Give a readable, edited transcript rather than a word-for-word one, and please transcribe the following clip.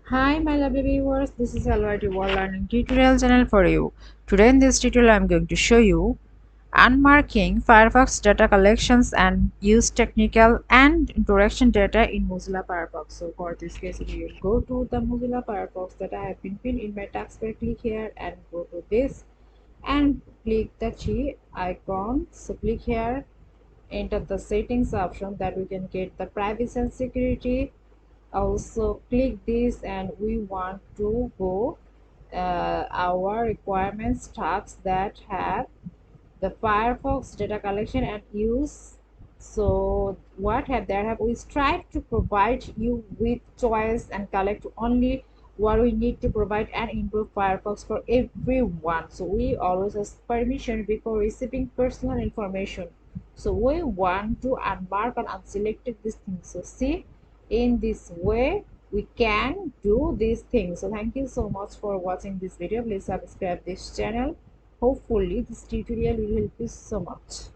Hi my lovely viewers, this is Alrighty World Learning Tutorial channel for you. Today in this tutorial I am going to show you unmarking Firefox data collections and use technical and interaction data in Mozilla Firefox. So for this case we will go to the Mozilla Firefox that I have been pinned in my taskbar. Click here and go to this and click the G icon. So click here, enter the settings option that we can get the privacy and security. Also click this and we want to go our requirements tasks that have the Firefox data collection and use. So what have there have we strive to provide you with choice and collect only what we need to provide and improve Firefox for everyone. So we always ask permission before receiving personal information. So we want to unmark and unselected these things. So see, in this way we can do these things. So thank you so much for watching this video. Please subscribe this channel. Hopefully this tutorial will help you so much.